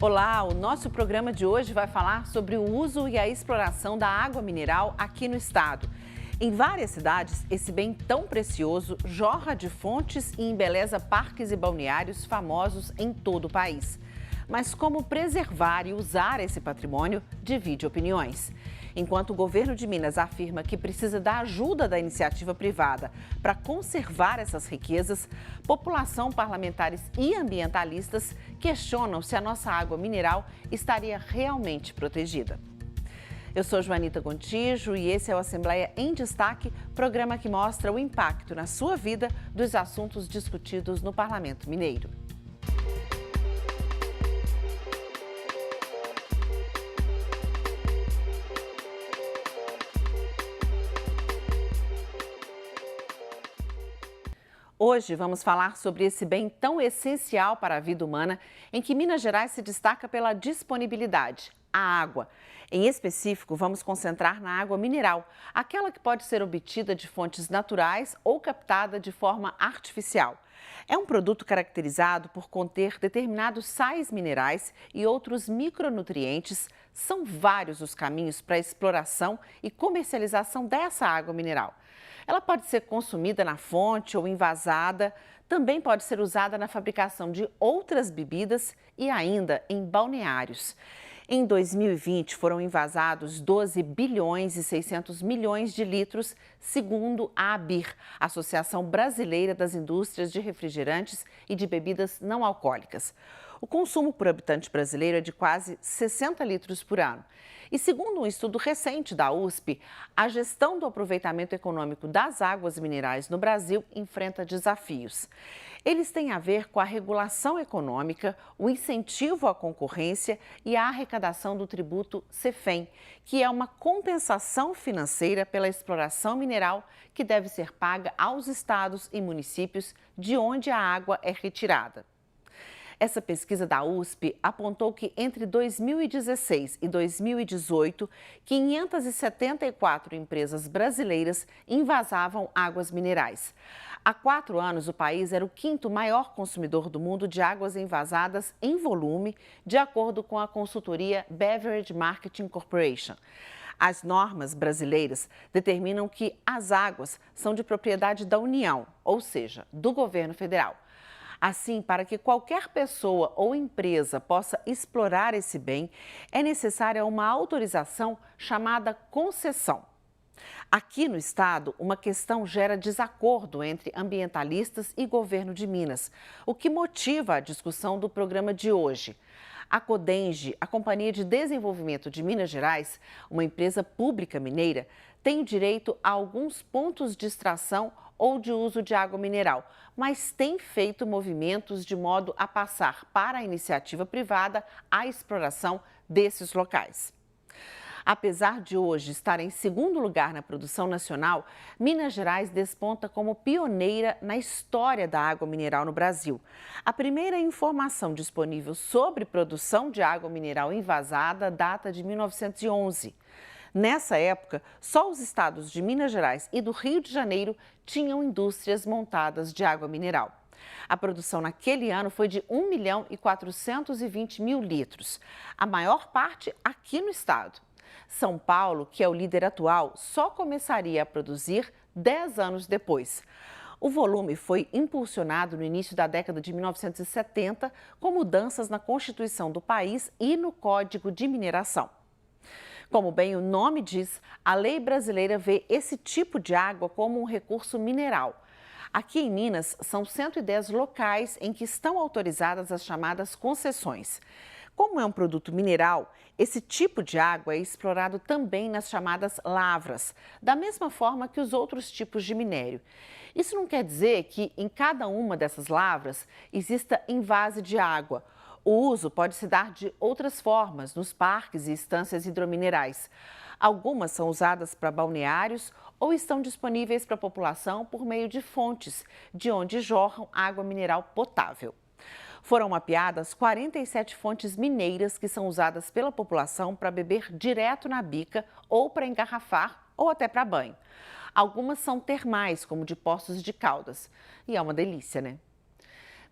Olá, o nosso programa de hoje vai falar sobre o uso e a exploração da água mineral aqui no estado. Em várias cidades, esse bem tão precioso jorra de fontes e embeleza parques e balneários famosos em todo o país. Mas como preservar e usar esse patrimônio divide opiniões. Enquanto o governo de Minas afirma que precisa da ajuda da iniciativa privada para conservar essas riquezas, população, parlamentares e ambientalistas questionam se a nossa água mineral estaria realmente protegida. Eu sou Joanita Gontijo e esse é o Assembleia em Destaque, programa que mostra o impacto na sua vida dos assuntos discutidos no Parlamento Mineiro. Hoje vamos falar sobre esse bem tão essencial para a vida humana, em que Minas Gerais se destaca pela disponibilidade, a água. Em específico, vamos concentrar na água mineral, aquela que pode ser obtida de fontes naturais ou captada de forma artificial. É um produto caracterizado por conter determinados sais minerais e outros micronutrientes. São vários os caminhos para a exploração e comercialização dessa água mineral. Ela pode ser consumida na fonte ou envasada, também pode ser usada na fabricação de outras bebidas e ainda em balneários. Em 2020, foram envasados 12 bilhões e 600 milhões de litros, segundo a ABIR, Associação Brasileira das Indústrias de Refrigerantes e de Bebidas Não Alcoólicas. O consumo por habitante brasileiro é de quase 60 litros por ano. E segundo um estudo recente da USP, a gestão do aproveitamento econômico das águas minerais no Brasil enfrenta desafios. Eles têm a ver com a regulação econômica, o incentivo à concorrência e a arrecadação do tributo CEFEM, que é uma compensação financeira pela exploração mineral que deve ser paga aos estados e municípios de onde a água é retirada. Essa pesquisa da USP apontou que entre 2016 e 2018, 574 empresas brasileiras envasavam águas minerais. Há 4 anos, o país era o 5º maior consumidor do mundo de águas envasadas em volume, de acordo com a consultoria Beverage Marketing Corporation. As normas brasileiras determinam que as águas são de propriedade da União, ou seja, do governo federal. Assim, para que qualquer pessoa ou empresa possa explorar esse bem, é necessária uma autorização chamada concessão. Aqui no estado, uma questão gera desacordo entre ambientalistas e governo de Minas, o que motiva a discussão do programa de hoje. A Codenge, a Companhia de Desenvolvimento de Minas Gerais, uma empresa pública mineira, tem direito a alguns pontos de extração ou de uso de água mineral, mas tem feito movimentos de modo a passar para a iniciativa privada a exploração desses locais. Apesar de hoje estar em segundo lugar na produção nacional, Minas Gerais desponta como pioneira na história da água mineral no Brasil. A primeira informação disponível sobre produção de água mineral envasada data de 1911. Nessa época, só os estados de Minas Gerais e do Rio de Janeiro tinham indústrias montadas de água mineral. A produção naquele ano foi de 1.420.000 litros, a maior parte aqui no estado. São Paulo, que é o líder atual, só começaria a produzir 10 anos depois. O volume foi impulsionado no início da década de 1970 com mudanças na Constituição do país e no Código de Mineração. Como bem o nome diz, a lei brasileira vê esse tipo de água como um recurso mineral. Aqui em Minas, são 110 locais em que estão autorizadas as chamadas concessões. Como é um produto mineral, esse tipo de água é explorado também nas chamadas lavras, da mesma forma que os outros tipos de minério. Isso não quer dizer que em cada uma dessas lavras exista invase de água. O uso pode se dar de outras formas nos parques e estâncias hidrominerais. Algumas são usadas para balneários ou estão disponíveis para a população por meio de fontes, de onde jorram água mineral potável. Foram mapeadas 47 fontes mineiras que são usadas pela população para beber direto na bica ou para engarrafar ou até para banho. Algumas são termais, como de Poços de Caldas. E é uma delícia, né?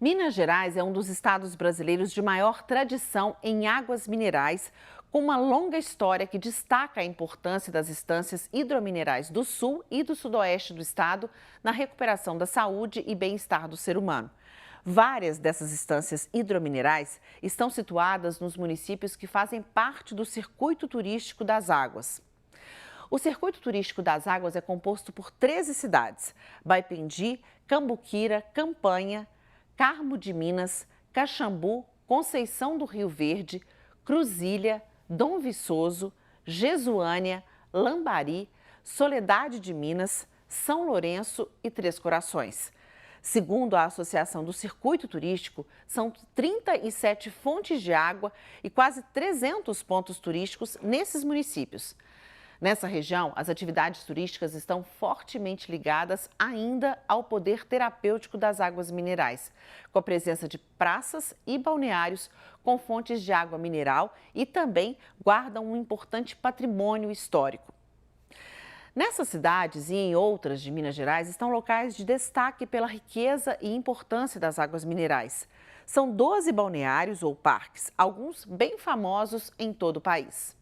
Minas Gerais é um dos estados brasileiros de maior tradição em águas minerais, com uma longa história que destaca a importância das estâncias hidrominerais do sul e do sudoeste do estado na recuperação da saúde e bem-estar do ser humano. Várias dessas estâncias hidrominerais estão situadas nos municípios que fazem parte do Circuito Turístico das Águas. O Circuito Turístico das Águas é composto por 13 cidades: Baipendi, Cambuquira, Campanha, Carmo de Minas, Caxambu, Conceição do Rio Verde, Cruzília, Dom Viçoso, Jesuânia, Lambari, Soledade de Minas, São Lourenço e Três Corações. Segundo a Associação do Circuito Turístico, são 37 fontes de água e quase 300 pontos turísticos nesses municípios. Nessa região, as atividades turísticas estão fortemente ligadas ainda ao poder terapêutico das águas minerais, com a presença de praças e balneários com fontes de água mineral e também guardam um importante patrimônio histórico. Nessas cidades e em outras de Minas Gerais estão locais de destaque pela riqueza e importância das águas minerais. São 12 balneários ou parques, alguns bem famosos em todo o país.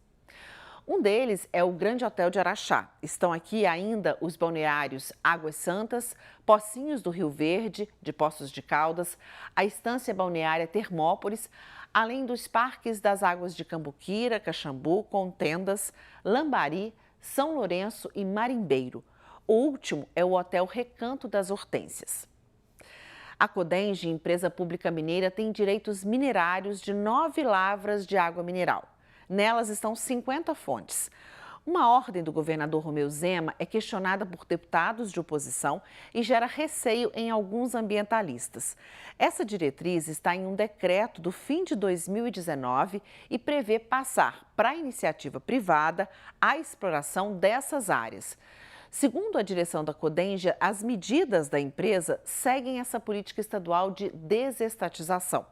Um deles é o Grande Hotel de Araxá. Estão aqui ainda os balneários Águas Santas, Pocinhos do Rio Verde, de Poços de Caldas, a Estância Balneária Termópolis, além dos parques das Águas de Cambuquira, Caxambu, Contendas, Lambari, São Lourenço e Marimbeiro. O último é o Hotel Recanto das Hortênsias. A Codenge, empresa pública mineira, tem direitos minerários de 9 lavras de água mineral. Nelas estão 50 fontes. Uma ordem do governador Romeu Zema é questionada por deputados de oposição e gera receio em alguns ambientalistas. Essa diretriz está em um decreto do fim de 2019 e prevê passar para a iniciativa privada a exploração dessas áreas. Segundo a direção da Codenge, as medidas da empresa seguem essa política estadual de desestatização.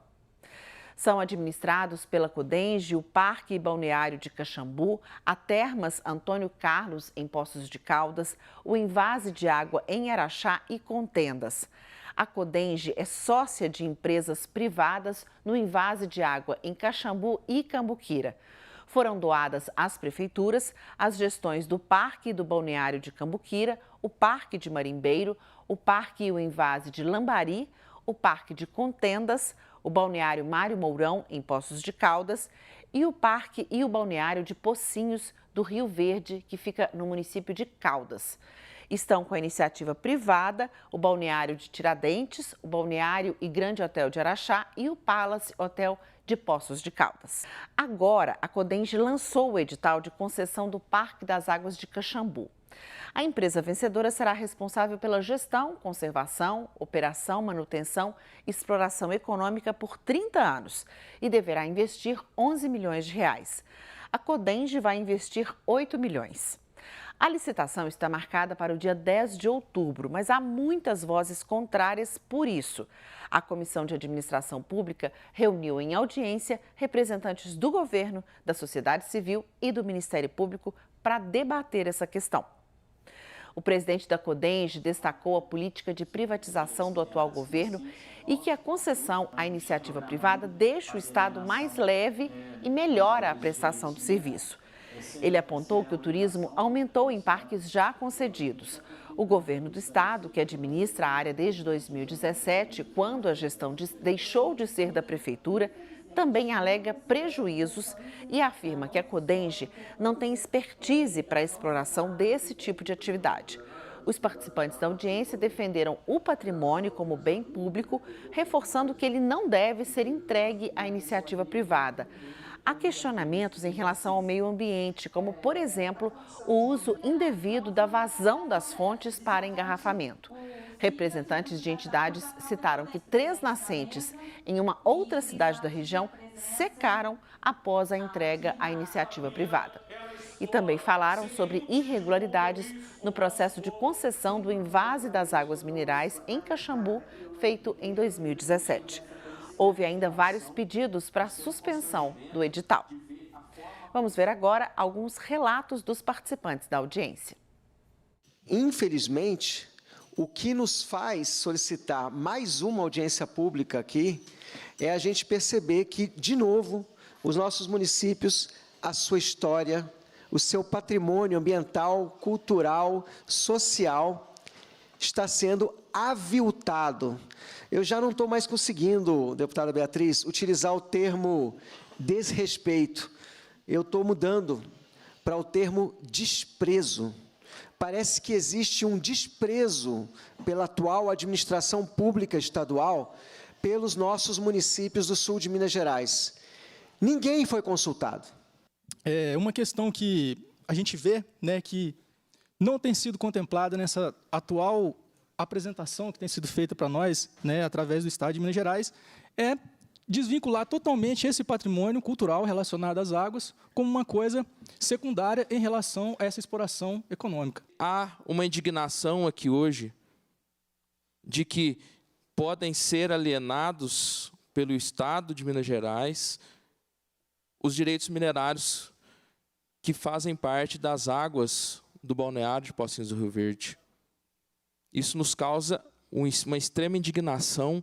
São administrados pela Codenge o Parque e Balneário de Caxambu, a Termas Antônio Carlos, em Poços de Caldas, o Envase de Água em Araxá e Contendas. A Codenge é sócia de empresas privadas no Envase de Água em Caxambu e Cambuquira. Foram doadas às prefeituras as gestões do Parque e do Balneário de Cambuquira, o Parque de Marimbeiro, o Parque e o Envase de Lambari, o Parque de Contendas, o Balneário Mário Mourão, em Poços de Caldas, e o Parque e o Balneário de Pocinhos do Rio Verde, que fica no município de Caldas. Estão com a iniciativa privada o Balneário de Tiradentes, o Balneário e Grande Hotel de Araxá e o Palace Hotel de Poços de Caldas. Agora, a Codenge lançou o edital de concessão do Parque das Águas de Caxambu. A empresa vencedora será responsável pela gestão, conservação, operação, manutenção e exploração econômica por 30 anos e deverá investir 11 milhões de reais. A Codenge vai investir 8 milhões. A licitação está marcada para o dia 10 de outubro, mas há muitas vozes contrárias por isso. A Comissão de Administração Pública reuniu em audiência representantes do governo, da sociedade civil e do Ministério Público para debater essa questão. O presidente da Codenge destacou a política de privatização do atual governo e que a concessão à iniciativa privada deixa o Estado mais leve e melhora a prestação do serviço. Ele apontou que o turismo aumentou em parques já concedidos. O governo do estado, que administra a área desde 2017, quando a gestão deixou de ser da prefeitura, também alega prejuízos e afirma que a Codenge não tem expertise para a exploração desse tipo de atividade. Os participantes da audiência defenderam o patrimônio como bem público, reforçando que ele não deve ser entregue à iniciativa privada. Há questionamentos em relação ao meio ambiente, como, por exemplo, o uso indevido da vazão das fontes para engarrafamento. Representantes de entidades citaram que 3 nascentes em uma outra cidade da região secaram após a entrega à iniciativa privada. E também falaram sobre irregularidades no processo de concessão do envase das águas minerais em Caxambu, feito em 2017. Houve ainda vários pedidos para suspensão do edital. Vamos ver agora alguns relatos dos participantes da audiência. Infelizmente, O que nos faz solicitar mais uma audiência pública aqui é a gente perceber que, de novo, os nossos municípios, a sua história, o seu patrimônio ambiental, cultural, social, está sendo aviltado. Eu já não estou mais conseguindo, deputada Beatriz, utilizar o termo desrespeito. Eu estou mudando para o termo desprezo. Parece que existe um desprezo pela atual administração pública estadual pelos nossos municípios do sul de Minas Gerais. Ninguém foi consultado. É uma questão que a gente vê, né, que não tem sido contemplada nessa atual apresentação que tem sido feita para nós, né, através do Estado de Minas Gerais, é desvincular totalmente esse patrimônio cultural relacionado às águas como uma coisa secundária em relação a essa exploração econômica. Há uma indignação aqui hoje de que podem ser alienados pelo Estado de Minas Gerais os direitos minerários que fazem parte das águas do balneário de Pocinhos do Rio Verde. Isso nos causa uma extrema indignação,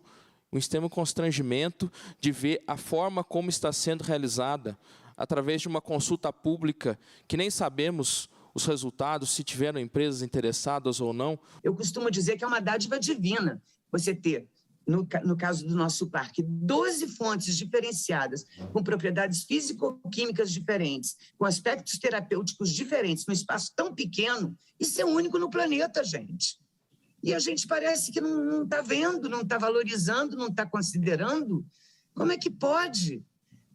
um extremo constrangimento de ver a forma como está sendo realizada, através de uma consulta pública, que nem sabemos os resultados, se tiveram empresas interessadas ou não. Eu costumo dizer que é uma dádiva divina você ter, no caso do nosso parque, 12 fontes diferenciadas, com propriedades físico-químicas diferentes, com aspectos terapêuticos diferentes, num espaço tão pequeno. Isso é único no planeta, gente. E a gente parece que não está vendo, não está valorizando, não está considerando. Como é que pode?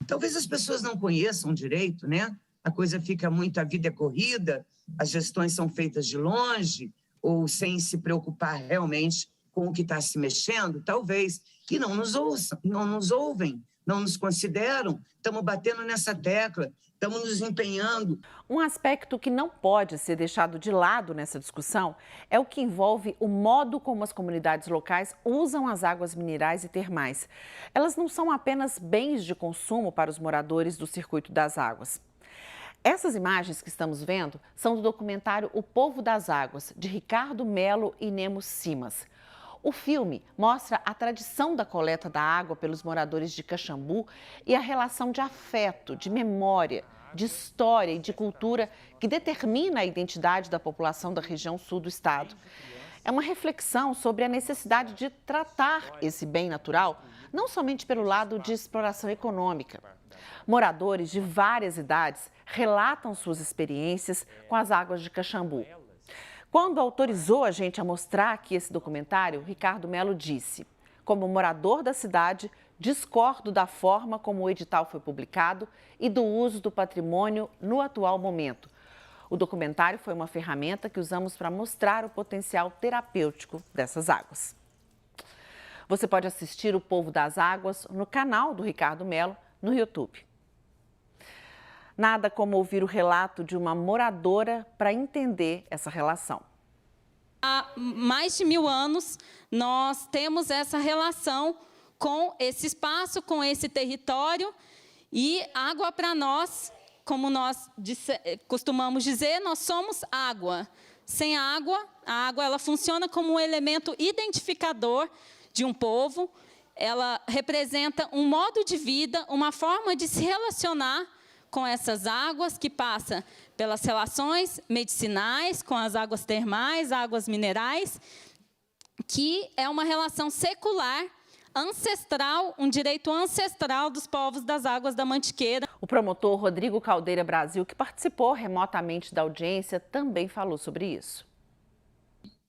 Talvez as pessoas não conheçam direito, né? A coisa fica muito, a vida é corrida, as gestões são feitas de longe, ou sem se preocupar realmente com o que está se mexendo, talvez, e não nos ouçam, não nos ouvem, não nos consideram. Estamos batendo nessa tecla, estamos nos empenhando. Um aspecto que não pode ser deixado de lado nessa discussão é o que envolve o modo como as comunidades locais usam as águas minerais e termais. Elas não são apenas bens de consumo para os moradores do Circuito das Águas. Essas imagens que estamos vendo são do documentário O Povo das Águas, de Ricardo Melo e Nemo Simas. O filme mostra a tradição da coleta da água pelos moradores de Caxambu e a relação de afeto, de memória, de história e de cultura que determina a identidade da população da região sul do estado. É uma reflexão sobre a necessidade de tratar esse bem natural, não somente pelo lado de exploração econômica. Moradores de várias idades relatam suas experiências com as águas de Caxambu. Quando autorizou a gente a mostrar aqui esse documentário, Ricardo Melo disse: como morador da cidade, discordo da forma como o edital foi publicado e do uso do patrimônio no atual momento. O documentário foi uma ferramenta que usamos para mostrar o potencial terapêutico dessas águas. Você pode assistir O Povo das Águas no canal do Ricardo Melo no YouTube. Nada como ouvir o relato de uma moradora para entender essa relação. Há mais de 1000 anos, nós temos essa relação com esse espaço, com esse território, e água para nós, como nós costumamos dizer, nós somos água. Sem água, a água ela funciona como um elemento identificador de um povo, ela representa um modo de vida, uma forma de se relacionar com essas águas, que passa pelas relações medicinais, com as águas termais, águas minerais, que é uma relação secular, ancestral, um direito ancestral dos povos das águas da Mantiqueira. O promotor Rodrigo Caldeira Brasil, que participou remotamente da audiência, também falou sobre isso.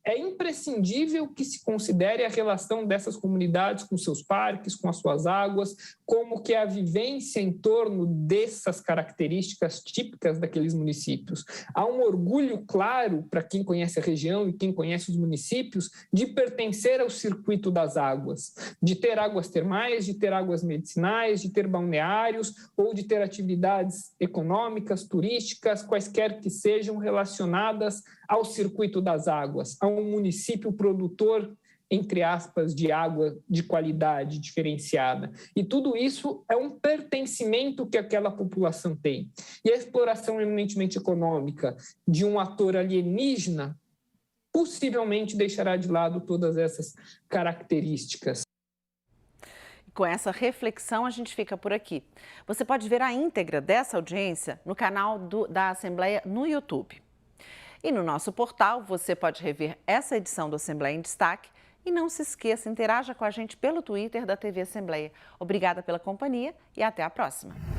É imprescindível que se considere a relação dessas comunidades com seus parques, com as suas águas, como que a vivência em torno dessas características típicas daqueles municípios. Há um orgulho claro para quem conhece a região e quem conhece os municípios de pertencer ao circuito das águas, de ter águas termais, de ter águas medicinais, de ter balneários ou de ter atividades econômicas, turísticas, quaisquer que sejam relacionadas ao circuito das águas, a um município produtor, entre aspas, de água de qualidade diferenciada. E tudo isso é um pertencimento que aquela população tem. E a exploração eminentemente econômica de um ator alienígena, possivelmente deixará de lado todas essas características. Com essa reflexão, a gente fica por aqui. Você pode ver a íntegra dessa audiência no canal da Assembleia no YouTube. E no nosso portal, você pode rever essa edição do Assembleia em Destaque. E não se esqueça, interaja com a gente pelo Twitter da TV Assembleia. Obrigada pela companhia e até a próxima.